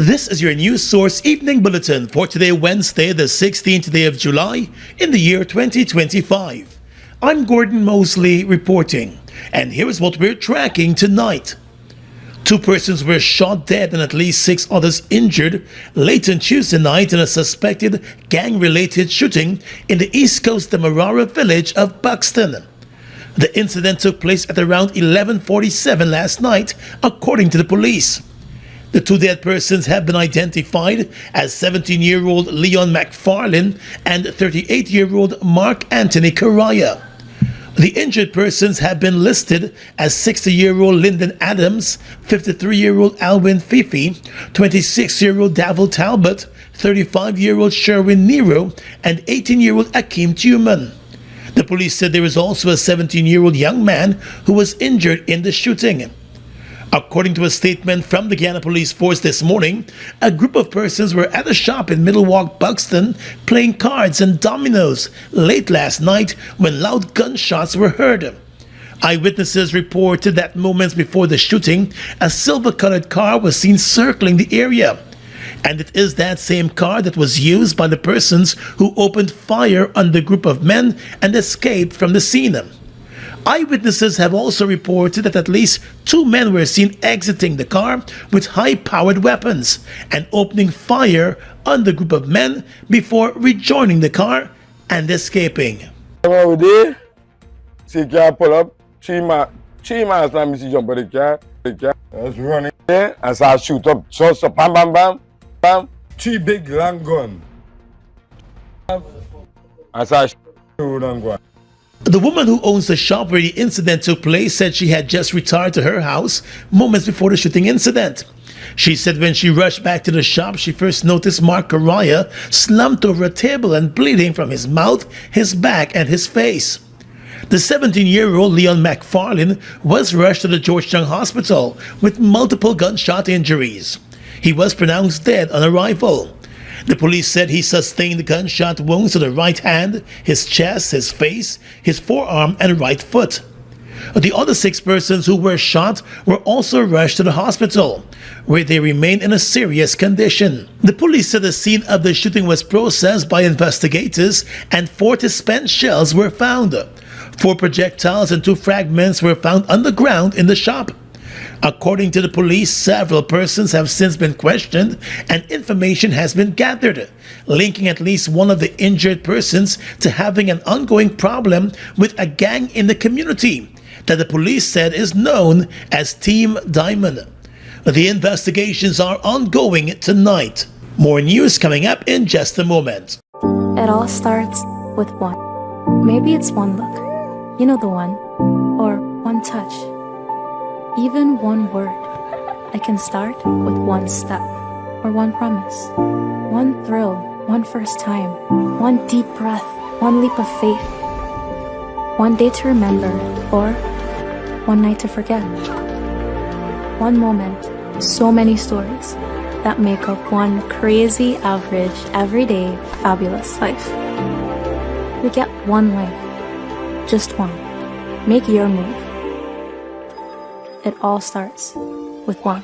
This is your news source evening bulletin for today, Wednesday, the 16th day of July in the year 2025. I'm Gordon Mosley reporting, and here is what we're tracking tonight. 2 persons were shot dead and at least 6 others injured late on Tuesday night in a suspected gang-related shooting in the East Coast Demerara village of Buxton. The incident took place at around 11:47 last night, according to the police. The 2 dead persons have been identified as 17-year-old Leon McFarlane and 38-year-old Mark Anthony Correa. The injured persons have been listed as 60-year-old Lyndon Adams, 53-year-old Alwyn Fifi, 26-year-old Davil Talbot, 35-year-old Sherwin Nero, and 18-year-old Akeem Tuman. The police said there was also a 17-year-old young man who was injured in the shooting. According to a statement from the Guyana Police Force this morning, a group of persons were at a shop in Middlewalk, Buxton, playing cards and dominoes late last night when loud gunshots were heard. Eyewitnesses reported that moments before the shooting, a silver-colored car was seen circling the area. And it is that same car that was used by the persons who opened fire on the group of men and escaped from the scene. Eyewitnesses have also reported that at least 2 men were seen exiting the car with high-powered weapons and opening fire on the group of men before rejoining the car and escaping. Over there, see car pull up, 3 miles time you see jump on the car was running there, as I shoot up, just bam bam bam bam. 3 big long gun. As I shoot and go. The woman who owns the shop where the incident took place said she had just retired to her house moments before the shooting incident. She said when she rushed back to the shop, she first noticed Mark Correa slumped over a table and bleeding from his mouth, his back, and his face. The 17-year-old Leon McFarlane was rushed to the Georgetown Hospital with multiple gunshot injuries. He was pronounced dead on arrival. The police said he sustained gunshot wounds to the right hand, his chest, his face, his forearm, and right foot. The other 6 persons who were shot were also rushed to the hospital, where they remain in a serious condition. The police said the scene of the shooting was processed by investigators and 40 spent shells were found. 4 projectiles and 2 fragments were found on the ground in the shop. According to the police, several persons have since been questioned and information has been gathered, linking at least one of the injured persons to having an ongoing problem with a gang in the community that the police said is known as Team Diamond. The investigations are ongoing tonight. More news coming up in just a moment. It all starts with one. Maybe it's one look, you know the one, or one touch. Even one word. I can start with one step, or one promise, one thrill, one first time, one deep breath, one leap of faith, one day to remember, or one night to forget. One moment, so many stories that make up one crazy, average, everyday, fabulous life. We get one life, just one. Make your move. It all starts with one.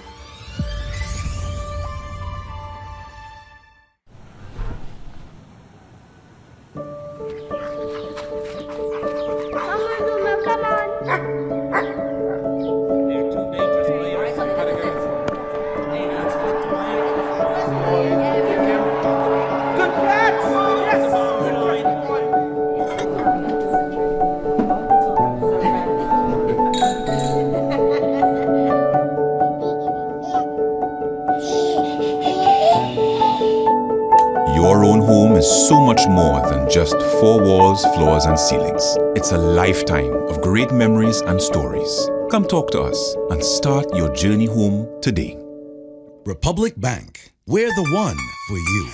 Your own home is so much more than just 4 walls, floors, and ceilings. It's a lifetime of great memories and stories. Come talk to us and start your journey home today. Republic Bank, we're the one for you.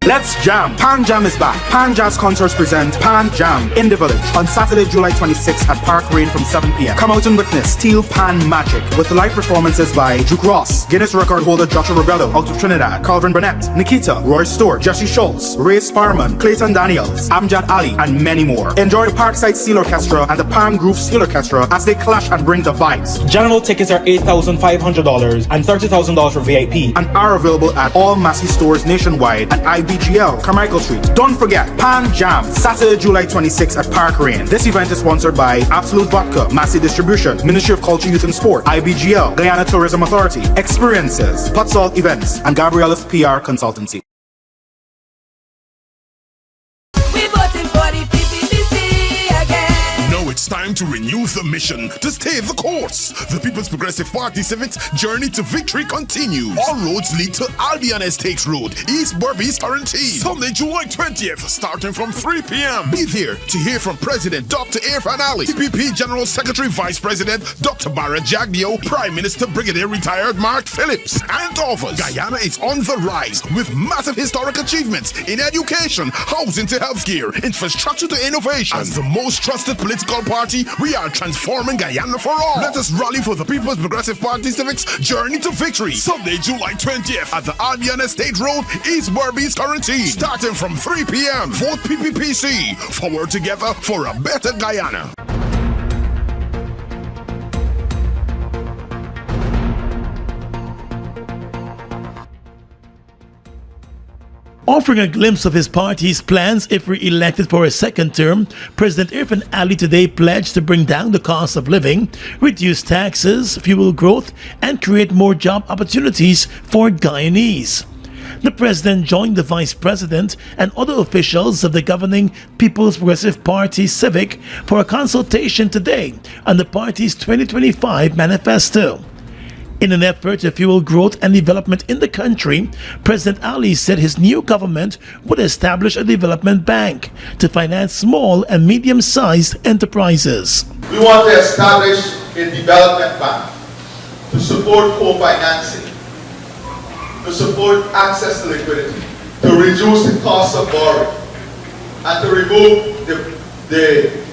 Let's jam. Pan Jam is back. Pan Jazz Concerts present Pan Jam in the Village on Saturday, July 26th at Park Rain from 7 p.m. Come out and witness Steel Pan Magic with live performances by Duke Ross, Guinness record holder Joshua Rebello out of Trinidad, Calvin Burnett, Nikita, Roy Stewart, Jesse Schultz, Ray Sparman, Clayton Daniels, Amjad Ali, and many more. Enjoy the Parkside Steel Orchestra and the Palm Groove Steel Orchestra as they clash and bring the vibes. General tickets are $8,500 and $30,000 for VIP and are available at all Massey stores nationwide and IBGL, Carmichael Street. Don't forget, Pan Jam, Saturday, July 26th at Park Rain. This event is sponsored by Absolute Vodka, Massey Distribution, Ministry of Culture, Youth and Sport, IBGL, Guyana Tourism Authority, Experiences, Pot Salt Events, and Gabriella's PR Consultancy. It's time to renew the mission, to stay the course. The People's Progressive Party Civic's journey to victory continues. All roads lead to Albion Estates Road, East Berbice Quarantine. Sunday, July 20th, starting from 3 p.m. Be there to hear from President Dr. Irfan Ali, TPP General Secretary Vice President Dr. Barrett Jagdeo, Prime Minister Brigadier Retired Mark Phillips, and others. Guyana is on the rise with massive historic achievements in education, housing to healthcare, infrastructure to innovation. As the most trusted political party, we are transforming Guyana for all. Let us rally for the People's Progressive Party Civic's journey to victory. Sunday, July 20th at the Albion Estate Road, East Berbice Quarantine. Starting from 3 p.m. Vote PPPC. Forward together for a better Guyana. Offering a glimpse of his party's plans if re-elected for a second term, President Irfan Ali today pledged to bring down the cost of living, reduce taxes, fuel growth, and create more job opportunities for Guyanese. The president joined the vice president and other officials of the governing People's Progressive Party Civic for a consultation today on the party's 2025 manifesto. In an effort to fuel growth and development in the country, President Ali said his new government would establish a development bank to finance small and medium-sized enterprises. We want to establish a development bank to support co-financing, to support access to liquidity, to reduce the cost of borrowing, and to remove the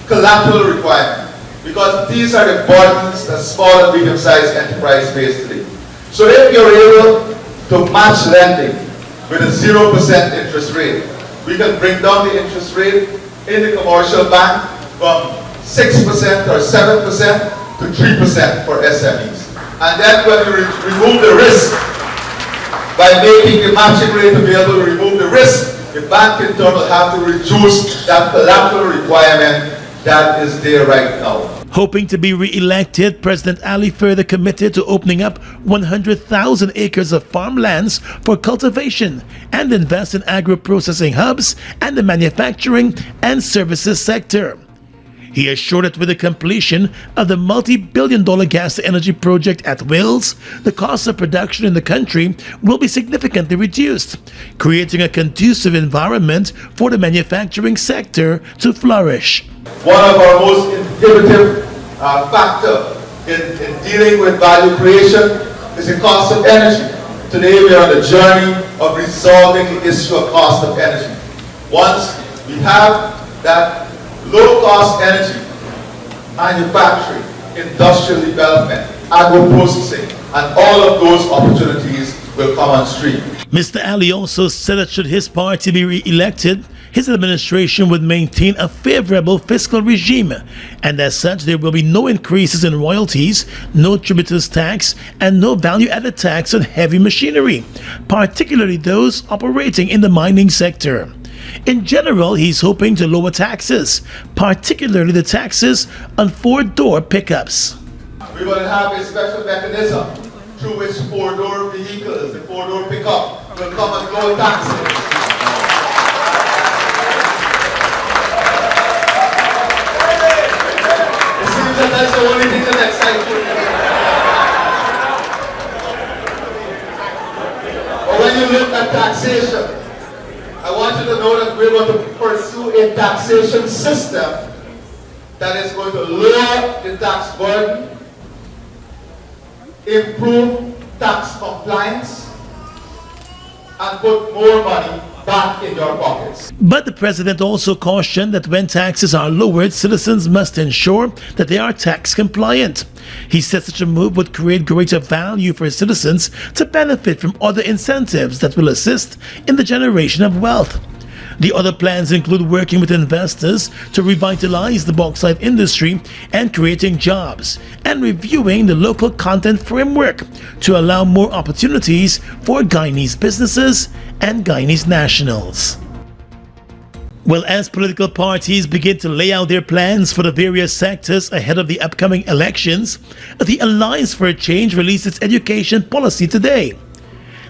collateral requirement. Because these are the burdens that small and medium-sized enterprise face today. So if you're able to match lending with a 0% interest rate, we can bring down the interest rate in the commercial bank from 6% or 7% to 3% for SMEs. And then when we remove the risk, by making the matching rate available to remove the risk, the bank in turn will have to reduce that collateral requirement that is there right now. Hoping to be re-elected, President Ali further committed to opening up 100,000 acres of farmlands for cultivation and invest in agro-processing hubs and the manufacturing and services sector. He assured that with the completion of the multi-billion-dollar gas-to-energy project at Unveils, the cost of production in the country will be significantly reduced, creating a conducive environment for the manufacturing sector to flourish. One of our most inhibitive factor in dealing with value creation is the cost of energy. Today we are on the journey of resolving the issue of cost of energy. Once we have that low-cost energy, manufacturing, industrial development, agro-processing, and all of those opportunities will come on stream. Mr. Ali also said that should his party be re-elected, his administration would maintain a favorable fiscal regime, and as such there will be no increases in royalties, no tributors tax, and no value-added tax on heavy machinery, particularly those operating in the mining sector. In general, he's hoping to lower taxes, particularly the taxes on four-door pickups. We will have a special mechanism through which four-door vehicles, the four-door pickup, will come and lower taxes. It seems that that's the only thing that excites you. But when you look at taxation, I want you to know that we're going to pursue a taxation system that is going to lower the tax burden, improve tax compliance, and put more money back in your pockets. But the president also cautioned that when taxes are lowered, citizens must ensure that they are tax compliant. He said such a move would create greater value for citizens to benefit from other incentives that will assist in the generation of wealth. The other plans include working with investors to revitalize the bauxite industry and creating jobs, and reviewing the local content framework to allow more opportunities for Guyanese businesses and Guyanese nationals. Well, as political parties begin to lay out their plans for the various sectors ahead of the upcoming elections, the Alliance for a Change released its education policy today.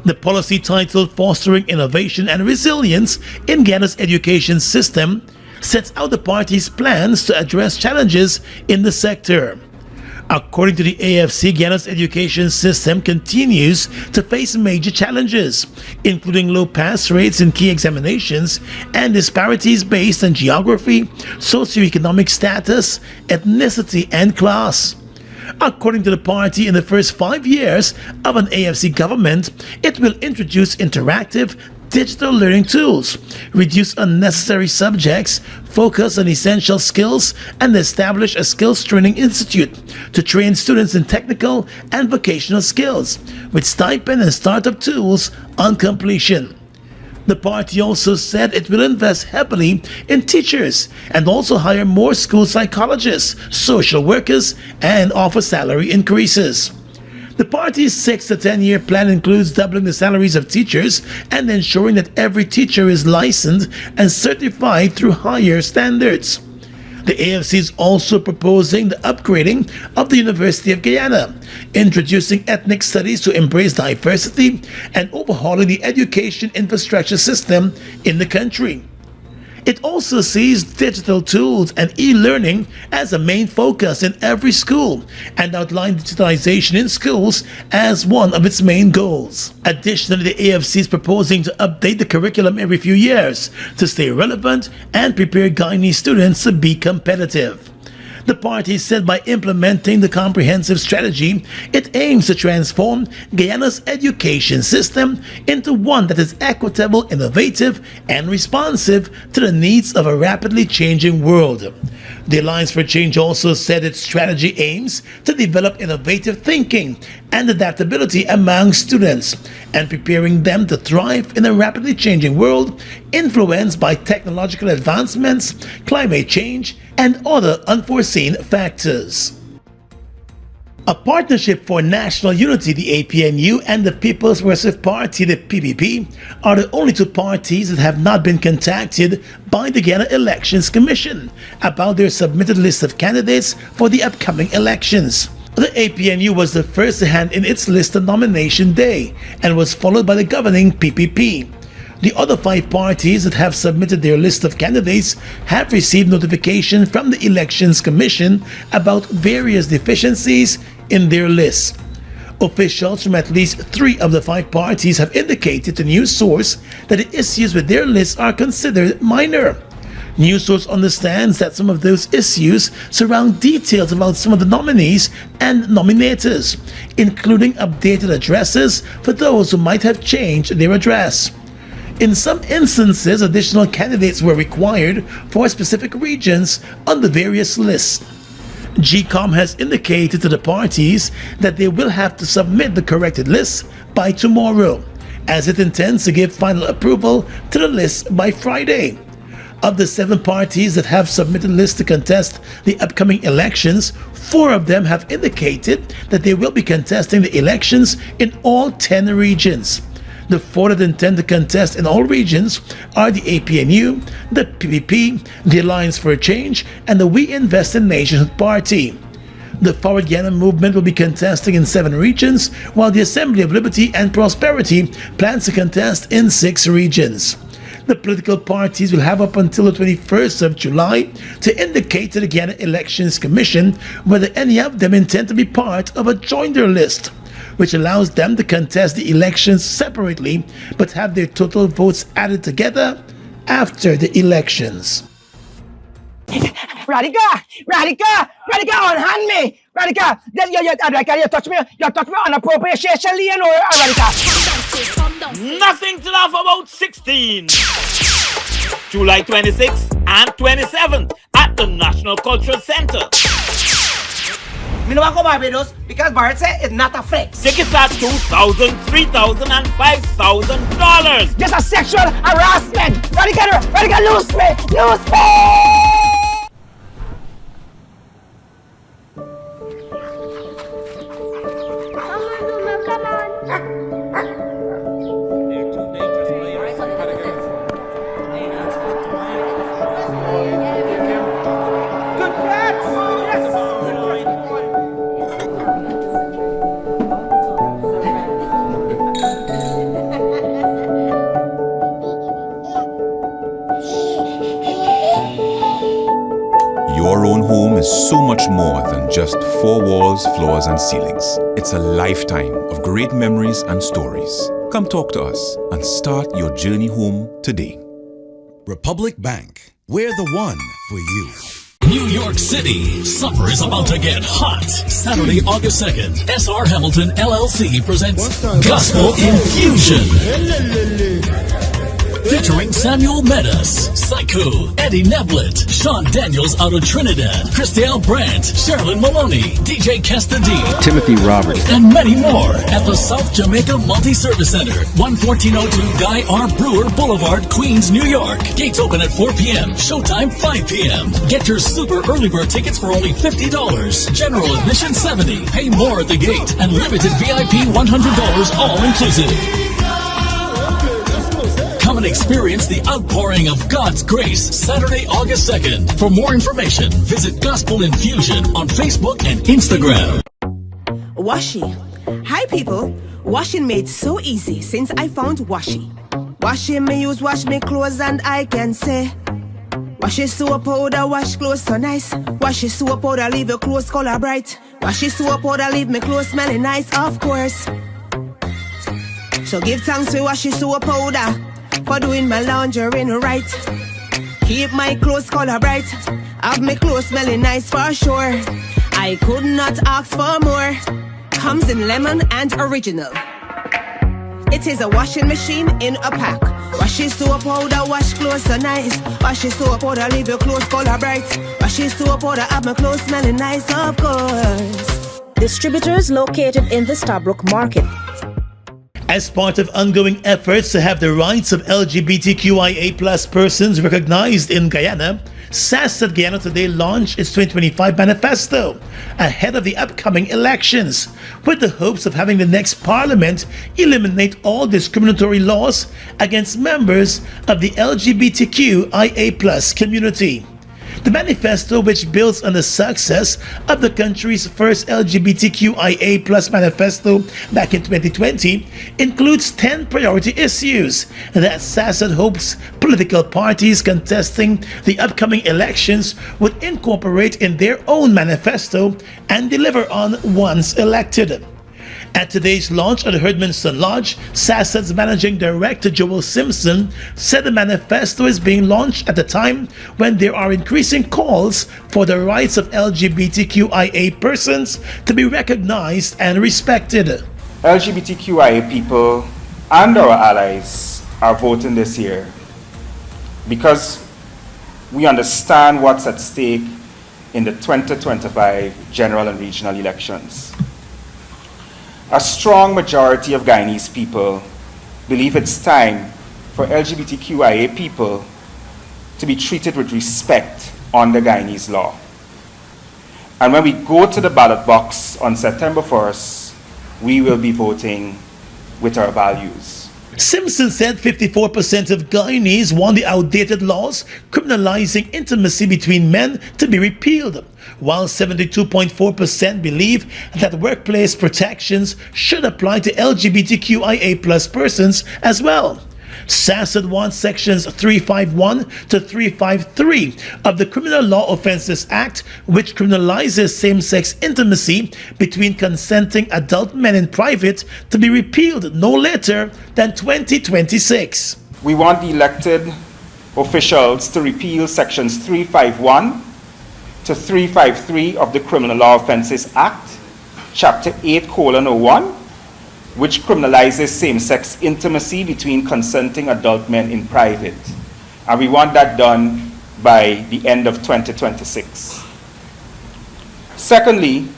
The policy, titled Fostering Innovation and Resilience in Guyana's Education System, sets out the party's plans to address challenges in the sector. According to the AFC, Guyana's education system continues to face major challenges, including low pass rates in key examinations and disparities based on geography, socioeconomic status, ethnicity, and class. According to the party, in the first 5 years of an AFC government, it will introduce interactive digital learning tools, reduce unnecessary subjects, focus on essential skills, and establish a skills training institute to train students in technical and vocational skills, with stipend and startup tools on completion. The party also said it will invest heavily in teachers and also hire more school psychologists, social workers, and offer salary increases. The party's 6 to 10-year plan includes doubling the salaries of teachers and ensuring that every teacher is licensed and certified through higher standards. The AFC is also proposing the upgrading of the University of Guyana, introducing ethnic studies to embrace diversity, and overhauling the education infrastructure system in the country. It also sees digital tools and e-learning as a main focus in every school, and outlined digitalization in schools as one of its main goals. Additionally, the AFC is proposing to update the curriculum every few years to stay relevant and prepare Guyanese students to be competitive. The party said by implementing the comprehensive strategy, it aims to transform Guyana's education system into one that is equitable, innovative, and responsive to the needs of a rapidly changing world. The Alliance for Change also said its strategy aims to develop innovative thinking and adaptability among students, and preparing them to thrive in a rapidly changing world influenced by technological advancements, climate change, and other unforeseen factors. A partnership for national unity, the APNU, and the People's Progressive Party, the PPP, are the only two parties that have not been contacted by the Guyana Elections Commission about their submitted list of candidates for the upcoming elections. The APNU was the first to hand in its list on nomination day and was followed by the governing PPP. The other 5 parties that have submitted their list of candidates have received notification from the Elections Commission about various deficiencies in their lists. Officials from at least 3 of the 5 parties have indicated to News Source that the issues with their lists are considered minor. News Source understands that some of those issues surround details about some of the nominees and nominators, including updated addresses for those who might have changed their address. In some instances, additional candidates were required for specific regions on the various lists. GCOM has indicated to the parties that they will have to submit the corrected lists by tomorrow, as it intends to give final approval to the list by Friday. Of the 7 parties that have submitted lists to contest the upcoming elections, 4 of them have indicated that they will be contesting the elections in all 10 regions. The 4 that intend to contest in all regions are the APNU, the PPP, the Alliance for a Change, and the We Invest in Nations Party. The Forward Guyana movement will be contesting in 7 regions, while the Assembly of Liberty and Prosperity plans to contest in 6 regions. The political parties will have up until the 21st of July to indicate to the Guyana Elections Commission whether any of them intend to be part of a joinder list, which allows them to contest the elections separately but have their total votes added together after the elections. Radhika, unhand me. Radhika, you touch me on appropriationally, you know, Radhika. Nothing to laugh about 16. July 26th and 27th at the National Cultural Center. Me no want go Barbados because Barrett said it's not a flex. Tickets are $2,000, $3,000 and $5,000. Just a sexual harassment. Radical, loose me. Your own home is so much more than just four walls, floors, and ceilings. It's a lifetime of great memories and stories. Come talk to us and start your journey home today. Republic Bank. We're the one for you. New York City, summer is about to get hot. Saturday, August 2nd, SR Hamilton LLC presents Gospel Infusion. Featuring Samuel Meadows, Psycho, Eddie Neblett, Sean Daniels out of Trinidad, Christelle Brandt, Sherilyn Maloney, DJ Kesta D, Timothy Roberts, and many more at the South Jamaica Multi-Service Center, 11402 Guy R. Brewer Boulevard, Queens, New York. Gates open at 4 p.m., showtime 5 p.m. Get your super early bird tickets for only $50. General admission $70. Pay more at the gate, and limited VIP $100 all inclusive. Come and experience the outpouring of God's grace Saturday, August 2nd. For more information, visit Gospel Infusion on Facebook and Instagram. Washi. Hi people. Washing made so easy since I found Washi. Washing me use wash me clothes and I can say Washi soap powder wash clothes so nice. Washi soap powder leave your clothes color bright. Washi soap powder leave me clothes smelling nice, of course. So give thanks to Washi soap powder for doing my laundry right. Keep my clothes color bright. Have my clothes smelling nice for sure. I could not ask for more. Comes in lemon and original. It is a washing machine in a pack. Washi soap powder wash clothes so nice. Washi soap powder leave your clothes color bright. Washi soap powder have my clothes smelling nice, of course. Distributors located in the Starbrook Market. As part of ongoing efforts to have the rights of LGBTQIA+ persons recognized in Guyana, SASAT Guyana today launched its 2025 Manifesto ahead of the upcoming elections, with the hopes of having the next parliament eliminate all discriminatory laws against members of the LGBTQIA+ community. The manifesto, which builds on the success of the country's first LGBTQIA+ manifesto back in 2020, includes 10 priority issues that SASAT hopes political parties contesting the upcoming elections would incorporate in their own manifesto and deliver on once elected. At today's launch at Herdmanston Lodge, SASAT's Managing Director Joel Simpson said the manifesto is being launched at a time when there are increasing calls for the rights of LGBTQIA persons to be recognized and respected. LGBTQIA people and our allies are voting this year because we understand what's at stake in the 2025 general and regional elections. A strong majority of Guyanese people believe it's time for LGBTQIA people to be treated with respect under Guyanese law. And when we go to the ballot box on September 1st, we will be voting with our values. Simpson said 54% of Guyanese want the outdated laws criminalizing intimacy between men to be repealed, while 72.4% believe that workplace protections should apply to LGBTQIA+ persons as well. SASAT wants sections 351 to 353 of the Criminal Law Offences Act, which criminalizes same-sex intimacy between consenting adult men in private, to be repealed no later than 2026. We want the elected officials to repeal sections 351 to 353 of the Criminal Law Offences Act, Chapter 8:01, which criminalizes same-sex intimacy between consenting adult men in private. And we want that done by the end of 2026. Secondly,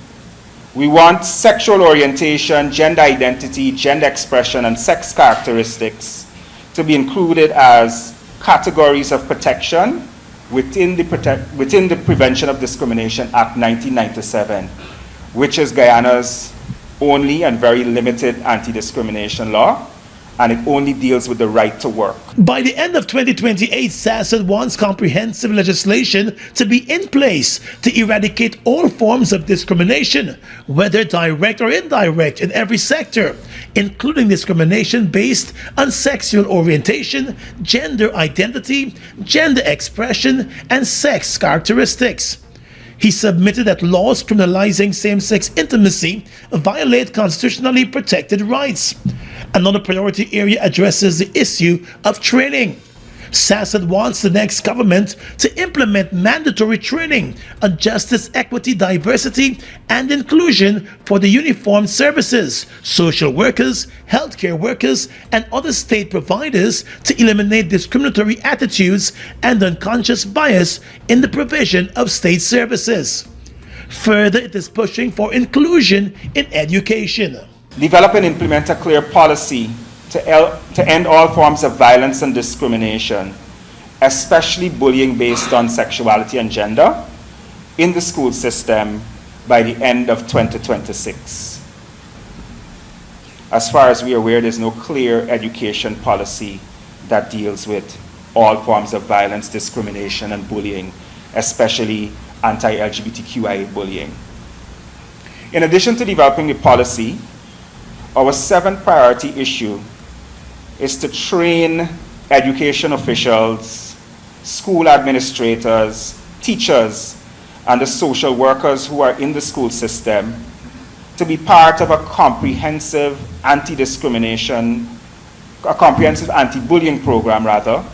we want sexual orientation, gender identity, gender expression, and sex characteristics to be included as categories of protection within the Prevention of Discrimination Act 1997, which is Guyana's only and very limited anti-discrimination law, and it only deals with the right to work. By the end of 2028, SASAD wants comprehensive legislation to be in place to eradicate all forms of discrimination, whether direct or indirect, in every sector, including discrimination based on sexual orientation, gender identity, gender expression, and sex characteristics. He submitted that laws criminalizing same-sex intimacy violate constitutionally protected rights. Another priority area addresses the issue of training. SASAD wants the next government to implement mandatory training on justice, equity, diversity, and inclusion for the uniformed services, social workers, healthcare workers, and other state providers to eliminate discriminatory attitudes and unconscious bias in the provision of state services. Further, it is pushing for inclusion in education. Develop and implement a clear policy to end all forms of violence and discrimination, especially bullying based on sexuality and gender, in the school system by the end of 2026. As far as we are aware, there's no clear education policy that deals with all forms of violence, discrimination, and bullying, especially anti-LGBTQIA bullying. In addition to developing the policy, our seventh priority issue is to train education officials, school administrators, teachers, and the social workers who are in the school system to be part of a comprehensive anti-discrimination, a comprehensive anti-bullying program, rather,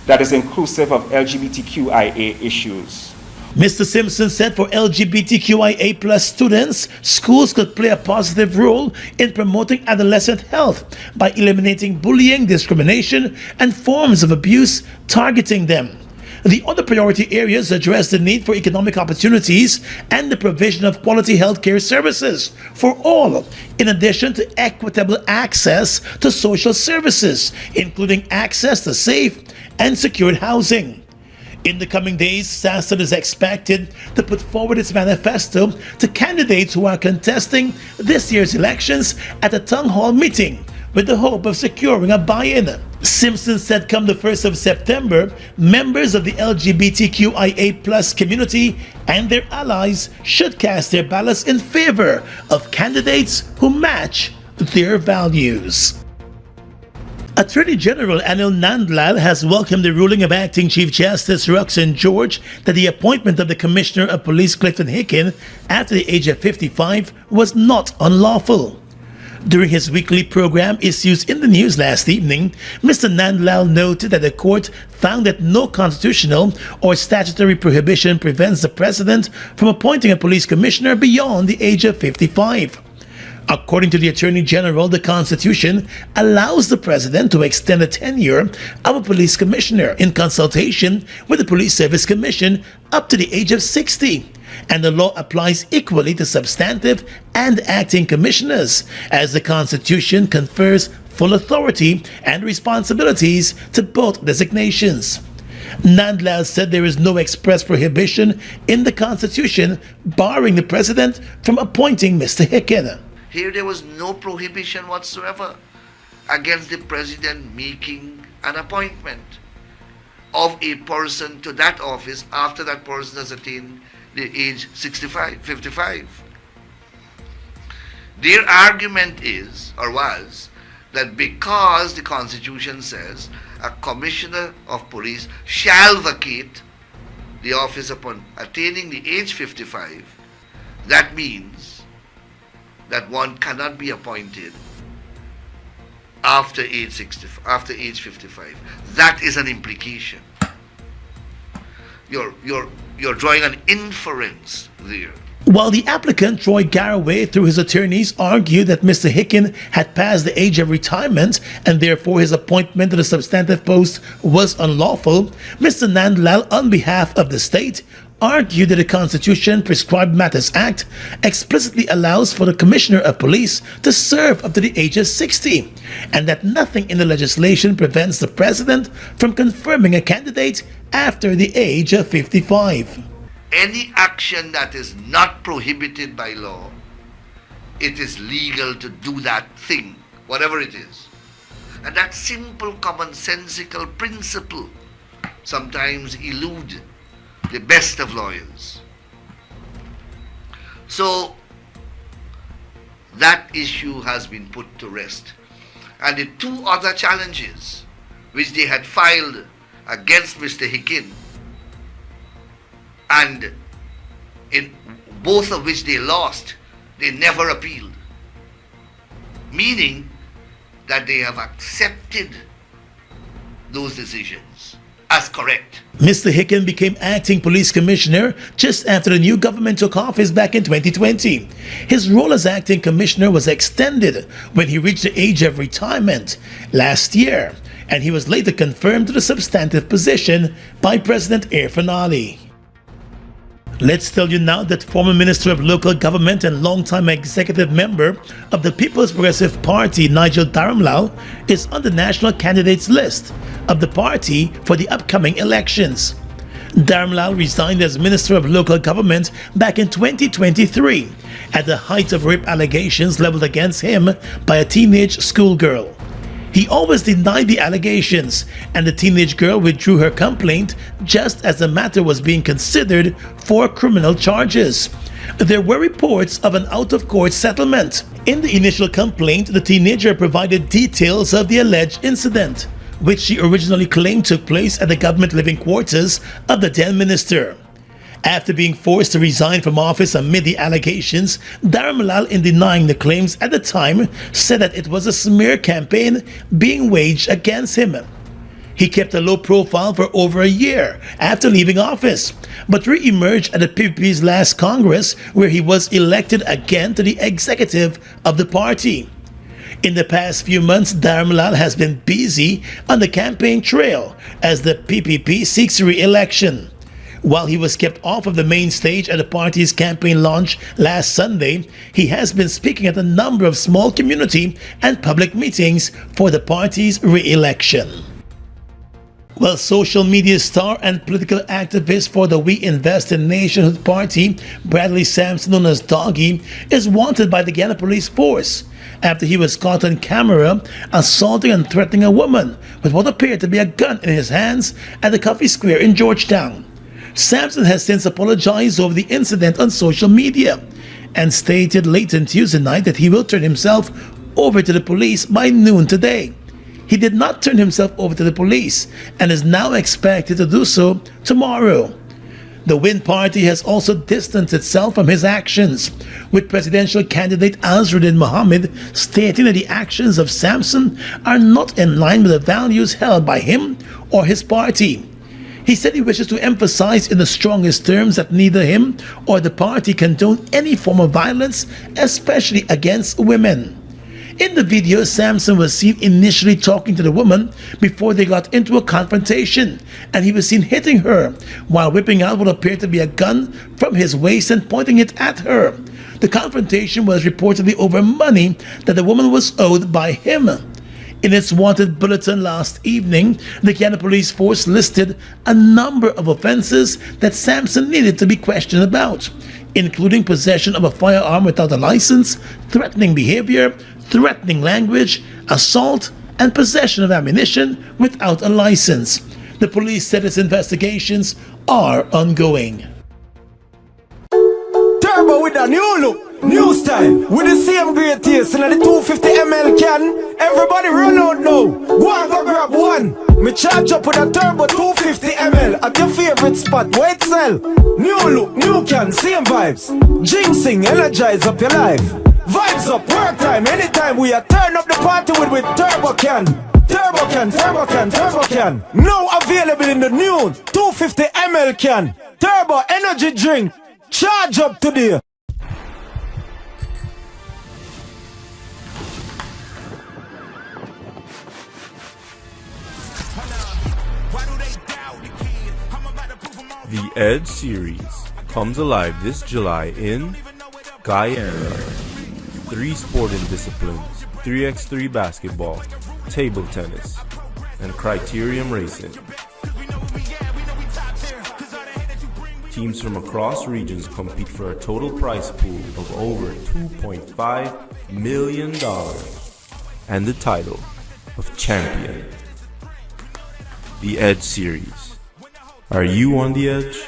that is inclusive of LGBTQIA issues. Mr. Simpson said for LGBTQIA+ students, schools could play a positive role in promoting adolescent health by eliminating bullying, discrimination, and forms of abuse targeting them. The other priority areas address the need for economic opportunities and the provision of quality healthcare services for all, in addition to equitable access to social services, including access to safe and secured housing. In the coming days, SASAD is expected to put forward its manifesto to candidates who are contesting this year's elections at a town hall meeting with the hope of securing a buy-in. Simpson said come the 1st of September, members of the LGBTQIA+ community and their allies should cast their ballots in favor of candidates who match their values. Attorney General Anil Nandlal has welcomed the ruling of Acting Chief Justice Roxanne George that the appointment of the Commissioner of Police Clifton Hicken after the age of 55 was not unlawful. During his weekly program Issues in the News last evening, Mr. Nandlal noted that the court found that no constitutional or statutory prohibition prevents the President from appointing a police commissioner beyond the age of 55. According to the Attorney General, the Constitution allows the President to extend the tenure of a police commissioner in consultation with the Police Service Commission up to the age of 60. And the law applies equally to substantive and acting commissioners, as the Constitution confers full authority and responsibilities to both designations. Nandlal said there is no express prohibition in the Constitution barring the President from appointing Mr. Hicken. Here there was no prohibition whatsoever against the President making an appointment of a person to that office after that person has attained the age 55. Their argument is, or was, that because the Constitution says a Commissioner of Police shall vacate the office upon attaining the age 55, that means that one cannot be appointed after age 55. That is an implication. You're drawing an inference there While the applicant, Troy Garraway, through his attorneys, argued that Mr. Hicken had passed the age of retirement and therefore his appointment to the substantive post was unlawful, Mr. Nandlal, on behalf of the state, argued that the Constitution Prescribed Matters Act explicitly allows for the Commissioner of Police to serve up to the age of 60, and that nothing in the legislation prevents the President from confirming a candidate after the age of 55. Any action that is not prohibited by law, it is legal to do that thing, whatever it is. And that simple commonsensical principle sometimes eludes the best of lawyers. So that issue has been put to rest. And the two other challenges which they had filed against Mr. Hicken, and in both of which they lost, they never appealed. Meaning that they have accepted those decisions as correct. Mr. Hicken became acting police commissioner just after the new government took office back in 2020. His role as acting commissioner was extended when he reached the age of retirement last year, and he was later confirmed to the substantive position by President Irfaan Ali. Let's tell you now that former Minister of Local Government and longtime executive member of the People's Progressive Party, Nigel Dharamlal, is on the national candidates list of the party for the upcoming elections. Dharamlal resigned as Minister of Local Government back in 2023 at the height of rape allegations leveled against him by a teenage schoolgirl. He always denied the allegations, and the teenage girl withdrew her complaint just as the matter was being considered for criminal charges. There were reports of an out-of-court settlement. In the initial complaint, the teenager provided details of the alleged incident, which she originally claimed took place at the government living quarters of the then minister. After being forced to resign from office amid the allegations, Dharamlal, in denying the claims at the time, said that it was a smear campaign being waged against him. He kept a low profile for over a year after leaving office, but re-emerged at the PPP's last Congress, where he was elected again to the executive of the party. In the past few months, Dharamlal has been busy on the campaign trail as the PPP seeks re-election. While he was kept off of the main stage at the party's campaign launch last Sunday, he has been speaking at a number of small community and public meetings for the party's re-election. Well, social media star and political activist for the We Invest in Nationhood Party, Bradley Sampson, known as Doggy, is wanted by the Guyana Police Force after he was caught on camera assaulting and threatening a woman with what appeared to be a gun in his hands at the Coffee Square in Georgetown. Sampson has since apologized over the incident on social media and stated late on Tuesday night that he will turn himself over to the police by noon today. He did not turn himself over to the police and is now expected to do so tomorrow. The Win Party has also distanced itself from his actions, with presidential candidate Azruddin Mohammed stating that the actions of Sampson are not in line with the values held by him or his party. He said he wishes to emphasize in the strongest terms that neither him or the party condone any form of violence, especially against women. In the video, Sampson was seen initially talking to the woman before they got into a confrontation, and he was seen hitting her while whipping out what appeared to be a gun from his waist and pointing it at her. The confrontation was reportedly over money that the woman was owed by him. In its wanted bulletin last evening, the Guyana Police Force listed a number of offenses that Sampson needed to be questioned about, including possession of a firearm without a license, threatening behavior, threatening language, assault, and possession of ammunition without a license. The police said its investigations are ongoing. Turbo with a new look, new style, with the same great taste in the 250 ml can. Everybody run out now. Go grab one. Me charge up with a turbo 250 ml at your favorite spot. Wait, sell. New look, new can, same vibes. Jinxing, energize up your life. Vibes up, work time, anytime we are turn up the party with turbo can. Turbo can, turbo can, turbo can. Now available in the new 250 ml can. Turbo energy drink. Charge up today. The Edge series comes alive this July in Guyana. 3 sporting disciplines, 3x3 basketball, table tennis, and criterium racing. Teams from across regions compete for a total prize pool of over $2.5 million and the title of champion. The Edge series. Are you on the edge?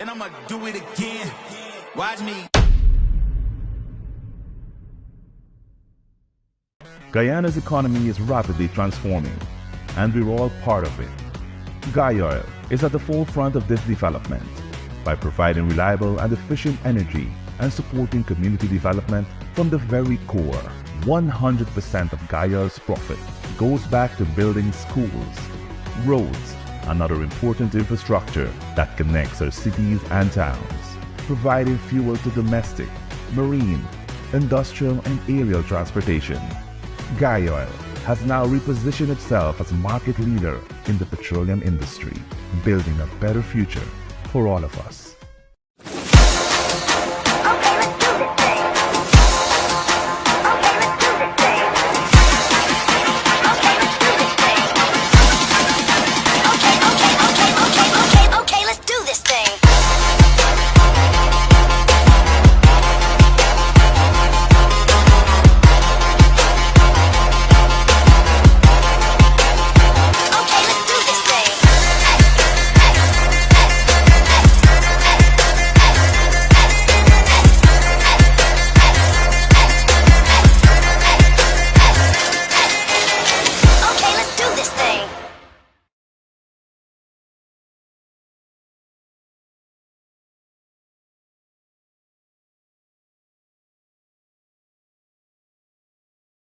And I'ma do it again. Watch me. Guyana's economy is rapidly transforming, and we're all part of it. Guy is at the forefront of this development by providing reliable and efficient energy and supporting community development from the very core. 100% of Guyana's profit goes back to building schools, roads, and other important infrastructure that connects our cities and towns, providing fuel to domestic, marine, industrial, and aerial transportation. Guy Oil has now repositioned itself as a market leader in the petroleum industry, building a better future for all of us.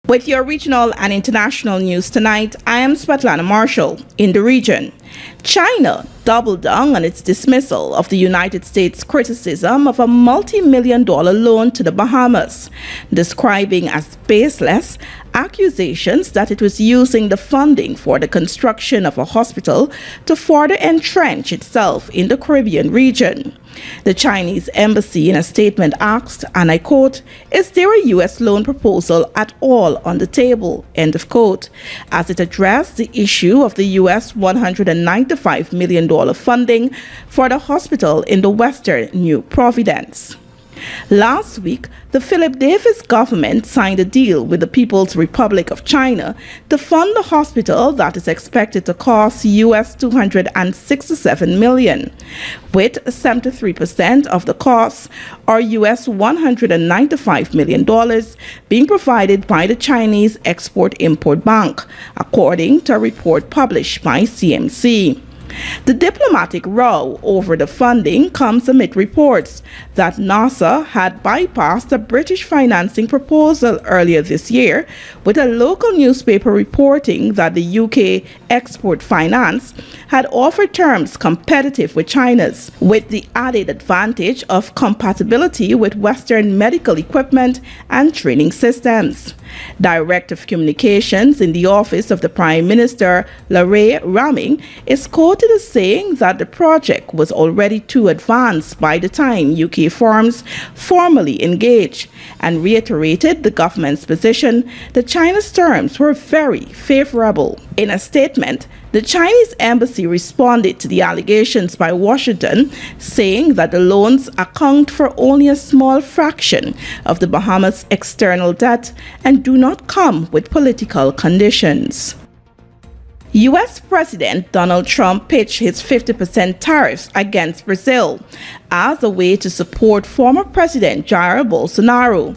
With your regional and international news tonight, I am Svetlana Marshall. In the region, China doubled down on its dismissal of the United States' criticism of a multi-million-dollar loan to the Bahamas, describing as baseless accusations that it was using the funding for the construction of a hospital to further entrench itself in the Caribbean region. The Chinese embassy in a statement asked, and I quote, "Is there a U.S. loan proposal at all on the table?" End of quote, as it addressed the issue of the U.S. $195 million funding for the hospital in the Western New Providence. Last week, the Philip Davis government signed a deal with the People's Republic of China to fund the hospital that is expected to cost US $267 million, with 73% of the costs, or US $195 million, being provided by the Chinese Export-Import Bank, according to a report published by CMC. The diplomatic row over the funding comes amid reports that NASA had bypassed a British financing proposal earlier this year, with a local newspaper reporting that the UK Export Finance had offered terms competitive with China's, with the added advantage of compatibility with Western medical equipment and training systems. Director of Communications in the office of the Prime Minister, Larry Raming, is quoted as saying that the project was already too advanced by the time UK firms formally engaged, and reiterated the government's position that China's terms were very favorable. In a statement, the Chinese embassy responded to the allegations by Washington, saying that the loans account for only a small fraction of the Bahamas' external debt and do not come with political conditions. U.S. President Donald Trump pitched his 50% tariffs against Brazil as a way to support former President Jair Bolsonaro.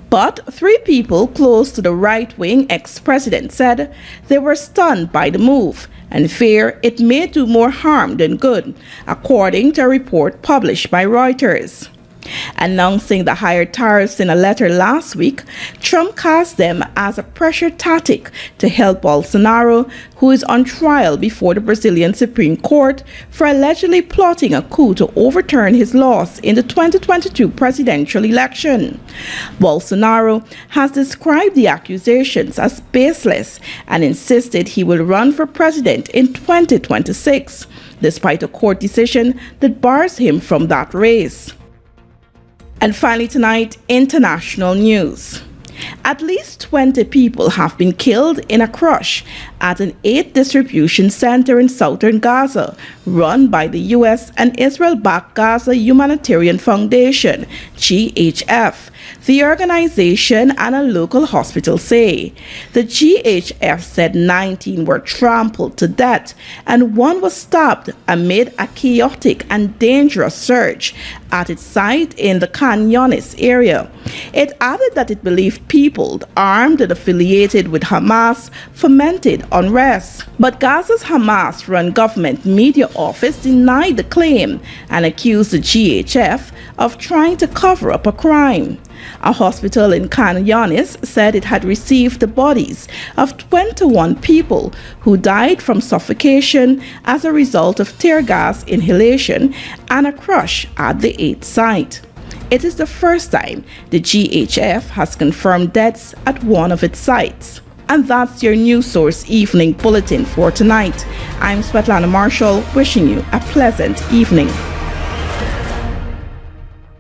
But 3 people close to the right-wing ex-president said they were stunned by the move and fear it may do more harm than good, according to a report published by Reuters. Announcing the higher tariffs in a letter last week, Trump cast them as a pressure tactic to help Bolsonaro, who is on trial before the Brazilian Supreme Court for allegedly plotting a coup to overturn his loss in the 2022 presidential election. Bolsonaro has described the accusations as baseless and insisted he will run for president in 2026, despite a court decision that bars him from that race. And finally tonight, international news. At least 20 people have been killed in a crush at an aid distribution center in southern Gaza, run by the U.S. and Israel-backed Gaza Humanitarian Foundation, GHF. The organization and a local hospital say. The GHF said 19 were trampled to death and one was stabbed amid a chaotic and dangerous search at its site in the Khan Yunis area. It added that it believed people armed and affiliated with Hamas fomented unrest. But Gaza's Hamas-run government media office denied the claim and accused the GHF of trying to cover up a crime. A hospital in Khan Yunis said it had received the bodies of 21 people who died from suffocation as a result of tear gas inhalation and a crush at the aid site. It is the first time the GHF has confirmed deaths at one of its sites. And that's your News Source Evening Bulletin for tonight. I'm Svetlana Marshall, wishing you a pleasant evening.